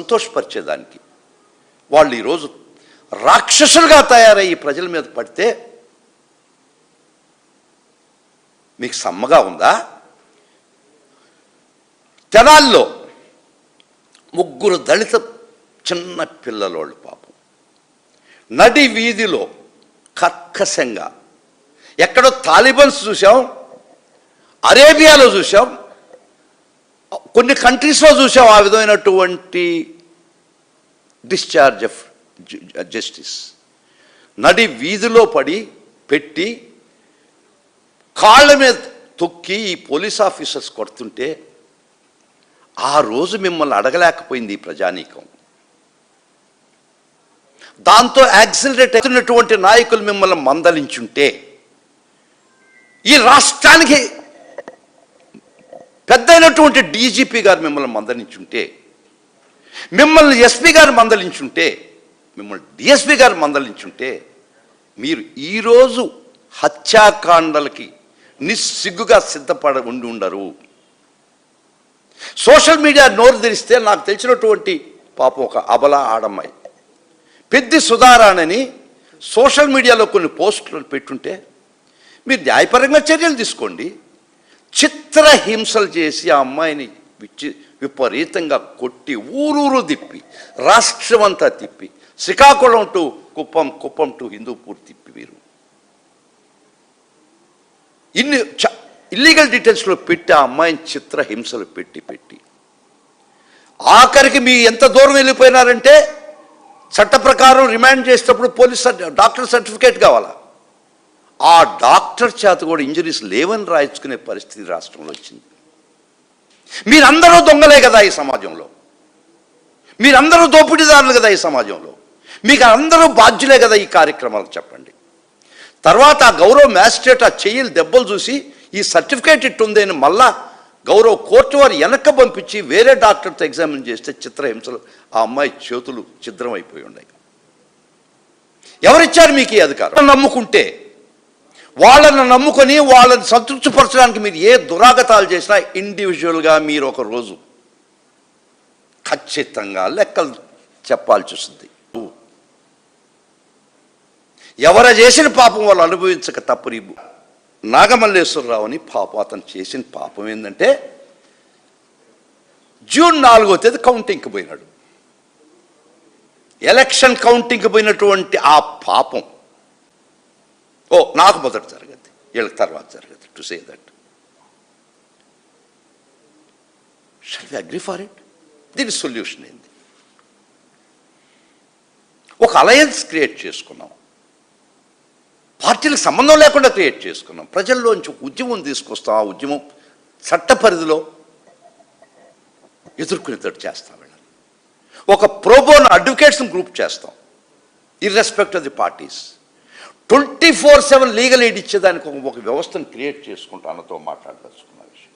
సంతోషపరిచేదానికి వాళ్ళు ఈరోజు రాక్షసులుగా తయారయ్యి ప్రజల మీద పడితే మీకు సమ్మగా ఉందా? తెనాల్లో 3 దళిత చిన్న పిల్లలోళ్ళు పాపం నడి వీధిలో కర్కశంగా, ఎక్కడో తాలిబన్స్ చూసాం, అరేబియాలో చూసాం, కొన్ని కంట్రీస్లో చూసాం ఆ విధమైనటువంటి డిశ్చార్జ్ ఆఫ్ జస్టిస్. నడి వీధిలో పెట్టి కాళ్ళ మీద తొక్కి ఈ పోలీస్ ఆఫీసర్స్ కొడుతుంటే ఆ రోజు మిమ్మల్ని అడగలేకపోయింది ఈ ప్రజానీకం. దాంతో యాక్సిలరేట్ అవుతున్నటువంటి నాయకులు మిమ్మల్ని మందలించుంటే, ఈ రాష్ట్రానికి పెద్దయినటువంటి డీజీపీ గారు మిమ్మల్ని మందలించుంటే, మిమ్మల్ని ఎస్పీ గారు మందలించుంటే, మిమ్మల్ని డిఎస్పీ గారు మందలించుంటే, మీరు ఈరోజు హత్యాకాండలకి నిస్సిగ్గుగా ఉండి ఉండరు. సోషల్ మీడియా నోరు తెరిస్తే నాకు తెలిసినటువంటి పాపం ఒక అబల ఆడమ్మాయి పెద్ది సుధారాణని సోషల్ మీడియాలో కొన్ని పోస్టులు పెట్టుంటే మీరు న్యాయపరంగా చర్యలు తీసుకోండి. చిత్రహింసలు చేసి ఆ అమ్మాయిని విపరీతంగా కొట్టి ఊరూరు తిప్పి, రాష్ట్రం అంతా తిప్పి, శ్రీకాకుళం టు కుప్పం టు హిందూపూర్ తిప్పి మీరు ఇన్ని ఇల్లీగల్ డీటెయిల్స్లో పెట్టి ఆ అమ్మాయిని చిత్రహింసలు పెట్టి ఆఖరికి మీ ఎంత దూరం వెళ్ళిపోయినారంటే చట్ట ప్రకారం రిమాండ్ చేసేటప్పుడు పోలీస్ డాక్టర్ సర్టిఫికేట్ కావాలా, ఆ డాక్టర్ చేత కూడా ఇంజరీస్ లేవని రాయించుకునే పరిస్థితి రాష్ట్రంలో వచ్చింది. మీరందరూ దొంగలే కదా ఈ సమాజంలో, మీరందరూ దోపిడీదారులు కదా ఈ సమాజంలో, మీకు అందరూ బాధ్యులే కదా ఈ కార్యక్రమాలకు చెప్పండి. తర్వాత ఆ గౌరవ మ్యాజిస్ట్రేట్ ఆ చెయ్యలు దెబ్బలు చూసి ఈ సర్టిఫికేట్ ఇట్టుంది అని మళ్ళా గౌరవ కోర్టు వారు వెనక్కి పంపించి వేరే డాక్టర్తో ఎగ్జామిన్ చేస్తే చిత్రహింసలు ఆ అమ్మాయి చేతులు ఛిద్రం అయిపోయి ఉన్నాయి. ఎవరిచ్చారు మీకు ఈ అధికారం? నమ్ముకుంటే వాళ్ళని నమ్ముకొని వాళ్ళని సంతృప్తిపరచడానికి మీరు ఏ దురాగతాలు చేసినా ఇండివిజువల్గా మీరు ఒక రోజు ఖచ్చితంగా లెక్కలు చెప్పాల్సి వస్తుంది. ఎవరు చేసిన పాపం వాళ్ళు అనుభవించక తప్పని నాగమల్లేశ్వరరావు అని పాపం అతను చేసిన పాపం ఏంటంటే జూన్ 4వ తేదీ కౌంటింగ్కి పోయినాడు. ఎలక్షన్ కౌంటింగ్కి పోయినటువంటి ఆ పాపం నాకు మొదట జరగద్ది, వీళ్ళకి తర్వాత జరగద్ది. To say that shall we agree for it? దీని సొల్యూషన్ ఏంది? ఒక అలయన్స్ క్రియేట్ చేసుకున్నాం, పార్టీలకు సంబంధం లేకుండా క్రియేట్ చేసుకున్నాం, ప్రజల్లోంచి ఉద్యమం తీసుకొస్తాం, ఆ ఉద్యమం చట్ట పరిధిలో ఎదుర్కొనేటట్టు చేస్తాం. వెళ్ళాలి ఒక ప్రోబోన్ అడ్వకేట్స్ని గ్రూప్ చేస్తాం, irrespective of the parties. 24/7 legal aid ఇచ్చేదానికి ఒక వ్యవస్థను క్రియేట్ చేసుకుంటాం. అన్నతో మాట్లాడదలుచుకున్న విషయం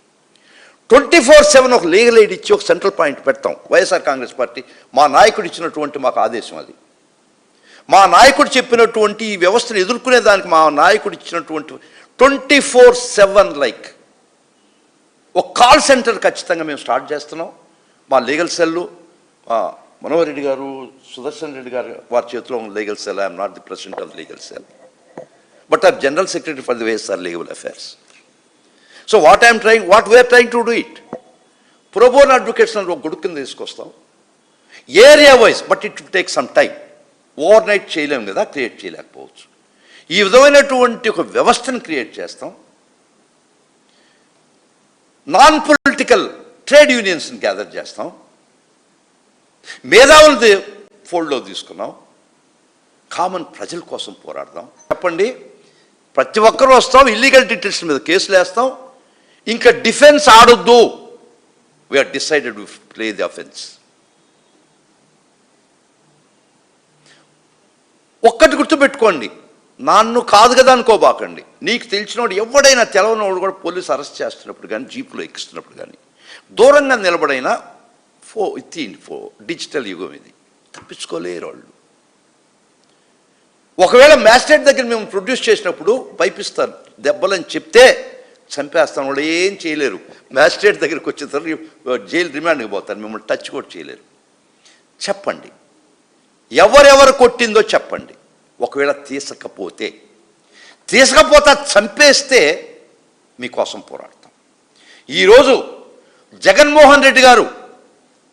24/7 ఒక లీగల్ ఎయిడ్ ఇచ్చి ఒక సెంట్రల్ పాయింట్ పెడతాం. వైఎస్ఆర్ కాంగ్రెస్ పార్టీ మా నాయకుడు ఇచ్చినటువంటి మాకు ఆదేశం అది. మా నాయకుడు చెప్పినటువంటి ఈ వ్యవస్థను ఎదుర్కొనేదానికి మా నాయకుడు ఇచ్చినటువంటి 24/7 లైక్ ఒక కాల్ సెంటర్ ఖచ్చితంగా మేము స్టార్ట్ చేస్తున్నాం. మా లీగల్ సెల్లు మనోహర్ రెడ్డి గారు, సుదర్శన్ రెడ్డి గారు వారి చేతిలో legal cell. I'm not the president of legal cell, but I'm general secretary for the YSR legal affairs. So what we're trying to do it, pro bono advocates ఒక గుడుకుని తీసుకొస్తాం area wise. But it will take some time. Overnight చేయలేము కదా, create చేయలేకపోవచ్చు. ఈ విధమైనటువంటి ఒక వ్యవస్థను క్రియేట్ చేస్తాం. నాన్ పొలిటికల్ ట్రేడ్ యూనియన్స్ని గ్యాదర్ చేస్తాం, మేధావులది ఫోల్డ్లో తీసుకున్నాం, కామన్ ప్రజల కోసం పోరాడదాం. చెప్పండి, ప్రతి ఒక్కరూ వస్తాం, ఇల్లీగల్ డీటెయిల్స్ మీద కేసులు వేస్తాం, ఇంకా డిఫెన్స్ ఆడొద్దు. We're decided to play the offence. ఒక్కటి గుర్తుపెట్టుకోండి, నన్ను కాదు కదా అనుకోబాకండి. నీకు తెలిసినోడు ఎవడైనా తెలవనోడు కూడా పోలీసు అరెస్ట్ చేస్తున్నప్పుడు కానీ, జీపులో ఎక్కిస్తున్నప్పుడు కానీ దూరంగా నిలబడైనా డిజిటల్ యుగం ఇది, తప్పించుకోలేరు వాళ్ళు. ఒకవేళ మ్యాజిస్ట్రేట్ దగ్గర మేము ప్రొడ్యూస్ చేసినప్పుడు పైపిస్తారు దెబ్బలని చెప్తే చంపేస్తాను, వాళ్ళు ఏం చేయలేరు. మ్యాజిస్ట్రేట్ దగ్గరికి వచ్చిన తర్వాత జైలు రిమాండ్కి పోతారు, మిమ్మల్ని టచ్ కూడా చేయలేరు. చెప్పండి, ఎవరెవరు కొట్టిందో చెప్పండి. ఒకవేళ తీసకపోతే చంపేస్తే మీకోసం పోరాడతాం. ఈరోజు జగన్మోహన్ రెడ్డి గారు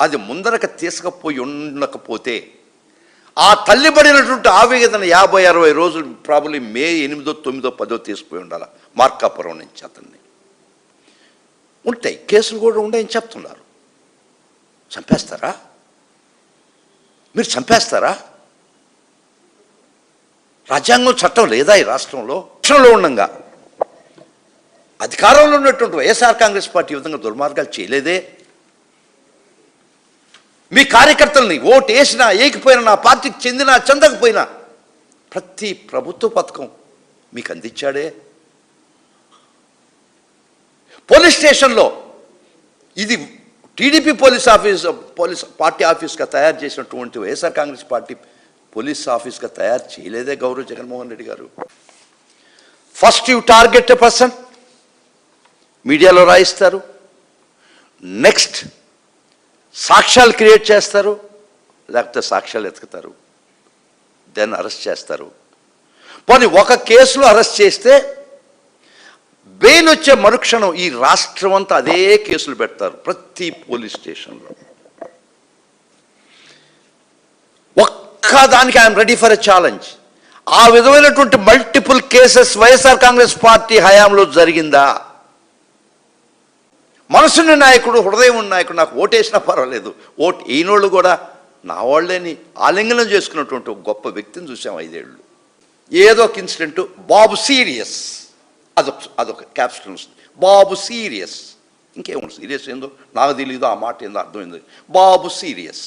అది ముందరకు తీసుకపోయి ఉండకపోతే ఆ తల్లి పడినటువంటి ఆవేదన 50-60 రోజులు ప్రాబబ్లీ మే 8, 9, 10 తీసిపోయి ఉండాలి మార్కాపురం నుంచి. అతన్ని ఉంటాయి కేసులు కూడా ఉన్నాయని చెప్తున్నారు. చంపేస్తారా? మీరు చంపేస్తారా? రాజ్యాంగం చట్టం లేదా ఈ రాష్ట్రంలో? ఉండగా అధికారంలో ఉన్నటువంటి వైఎస్ఆర్ కాంగ్రెస్ పార్టీ ఈ విధంగా దుర్మార్గాలు చేయలేదే. మీ కార్యకర్తల్ని ఓటు వేసినా ఏకిపోయినా, నా పార్టీకి చెందినా చెందకపోయినా ప్రతి ప్రభుత్వ పథకం మీకు అందించాడే. పోలీస్ స్టేషన్లో ఇది టీడీపీ పోలీస్ పార్టీ ఆఫీస్గా తయారు చేసినటువంటి వైఎస్ఆర్ కాంగ్రెస్ పార్టీ పోలీస్ ఆఫీస్గా తయారు చేయలేదే గౌరవ్ జగన్మోహన్ రెడ్డి గారు. First you target a person, మీడియాలో రాయిస్తారు. నెక్స్ట్ సాక్ష్యాలు క్రియేట్ చేస్తారు, లేకపోతే సాక్ష్యాలు ఎతుకుతారు, దెన్ అరెస్ట్ చేస్తారు. పోనీ ఒక కేసులో అరెస్ట్ చేస్తే బెయిల్ వచ్చే మరుక్షణం ఈ రాష్ట్రం అంతా అదే కేసులు పెడతారు ప్రతి పోలీస్ స్టేషన్లో. ఒక్క దానికి I'm ready for a challenge. ఆ విధమైనటువంటి multiple cases YSR Congress party హయాంలో జరిగిందా? మనసున్న నాయకుడు, హృదయం ఉన్న నాయకుడు నాకు ఓటేసినా పర్వాలేదు, ఓటు ఈనోళ్ళు కూడా నా వాళ్ళని ఆలింగనం చేసుకున్నటువంటి ఒక గొప్ప వ్యక్తిని చూసాం 5 ఏళ్ళు. ఏదో ఒక ఇన్సిడెంట్, బాబు సీరియస్, అదొక క్యాప్షన్ వస్తుంది, బాబు సీరియస్. ఇంకేముంది సీరియస్ ఏందో నాకు తెలియదు, ఆ మాట ఏందో అర్థమైంది. బాబు సీరియస్,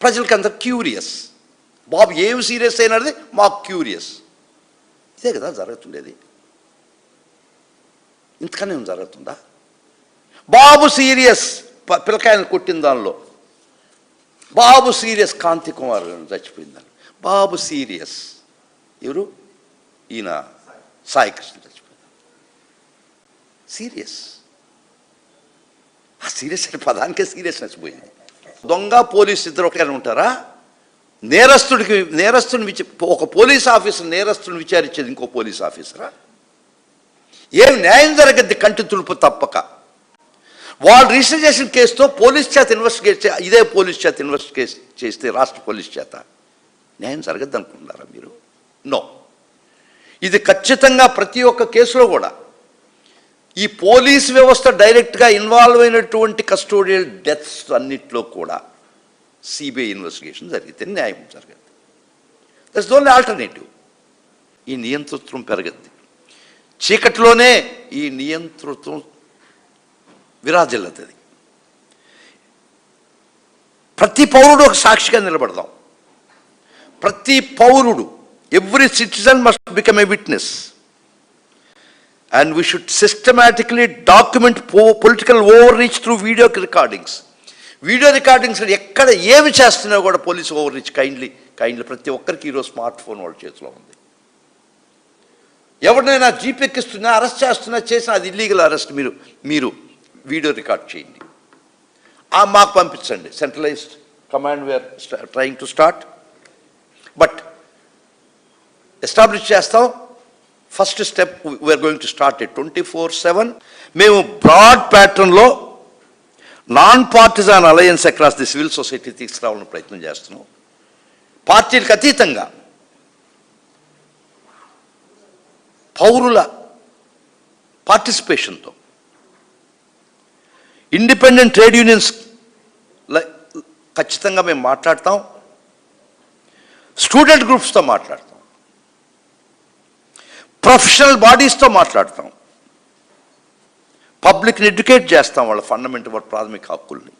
ప్రజలకి అంత క్యూరియస్. బాబు ఏమి సీరియస్ అయినది మాకు క్యూరియస్. ఇదే కదా జరుగుతుండేది. ఇంతకనే జరుగుతుందా? బాబు సీరియస్, పిల్లకాయలు కొట్టిన దానిలో బాబు సీరియస్, కాంతి కుమార్ చచ్చిపోయిందని బాబు సీరియస్. ఎవరు? ఈయన సాయి కృష్ణ చచ్చిపోయింది. సీరియస్. ఆ సీరియస్ అనే పదానికే సీరియస్నెస్ పోయింది. దొంగ పోలీసు ఇద్దరు ఒకటిగానే ఉంటారా? నేరస్తుడిని ఒక పోలీస్ ఆఫీసర్ నేరస్తుని విచారించేది ఇంకో పోలీస్ ఆఫీసరా? ఏం న్యాయం జరగద్ది కంటి తులుపు తప్పక. వాళ్ళు రిజిస్టర్ చేసిన కేసుతో పోలీస్ చేత ఇన్వెస్టిగేట్ ఇదే పోలీస్ చేత ఇన్వెస్టిగేట్ చేస్తే రాష్ట్ర పోలీస్ చేత న్యాయం జరగద్దు అనుకుంటున్నారా మీరు? నో. ఇది ఖచ్చితంగా ప్రతి ఒక్క కేసులో కూడా ఈ పోలీస్ వ్యవస్థ డైరెక్ట్గా ఇన్వాల్వ్ అయినటువంటి కస్టోడియల్ డెత్స్ అన్నిట్లో కూడా సిబిఐ ఇన్వెస్టిగేషన్ జరిగితే న్యాయం జరగదు. That's the only alternative. ఈ నియంతృత్వం పెరగద్ది. చీకటిలోనే ఈ నియంతృత్వం విరాజిల్లుతుంది. ప్రతి పౌరుడు ఒక సాక్షిగా నిలబడదాం. ప్రతి పౌరుడు, every citizen must become a witness. And we should systematically document political overreach through video recordings. Video recordings ఎక్కడ ఏమి చేస్తున్నా కూడా పోలీసు ఓవర్ రీచ్ కైండ్లీ ప్రతి ఒక్కరికి ఈరోజు స్మార్ట్ ఫోన్ వాళ్ళ చేతిలో ఉంది. ఎవరినైనా జీపెక్కిస్తున్నా, అరెస్ట్ చేస్తున్నా, చేసినా అది ఇల్లీగల్ అరెస్ట్. మీరు వీడియో రికార్డ్ చేయండి, మాకు పంపించండి. Centralized command we are trying to start, but establish చేస్తాం. First step we are going to start it 24/7. మేము బ్రాడ్ ప్యాటర్న్లో non partisan alliance across the civil society తీసుకురావాలని ప్రయత్నం చేస్తున్నాం. పార్టీలకు అతీతంగా పౌరుల పార్టిసిపేషన్తో ఇండిపెండెంట్ ట్రేడ్ యూనియన్స్ ఖచ్చితంగా మేము మాట్లాడతాం. స్టూడెంట్ గ్రూప్స్తో మాట్లాడతాం, ప్రొఫెషనల్ బాడీస్తో మాట్లాడతాం, పబ్లిక్ని ఎడ్యుకేట్ చేస్తాం వాళ్ళ ఫండమెంటల్ ప్రాథమిక హక్కుల్ని.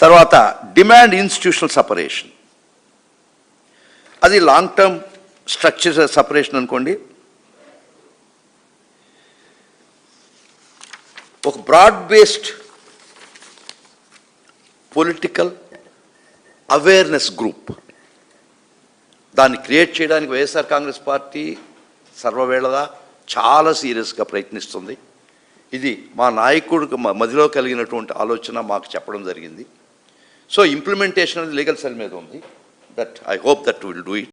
తర్వాత డిమాండ్ ఇన్స్టిట్యూషనల్ సపరేషన్, అది లాంగ్ టర్మ్ స్ట్రక్చర్ సపరేషన్ అనుకోండి. ఒక broad based political awareness group, దాన్ని క్రియేట్ చేయడానికి వైఎస్ఆర్ కాంగ్రెస్ పార్టీ సర్వవేళలా చాలా సీరియస్గా ప్రయత్నిస్తుంది. ఇది మా నాయకుడికి మదిలో కలిగినటువంటి ఆలోచన మాకు చెప్పడం జరిగింది. సో ఇంప్లిమెంటేషన్ అనేది లీగల్ సెల్ మీద ఉంది. That I hope that will do it.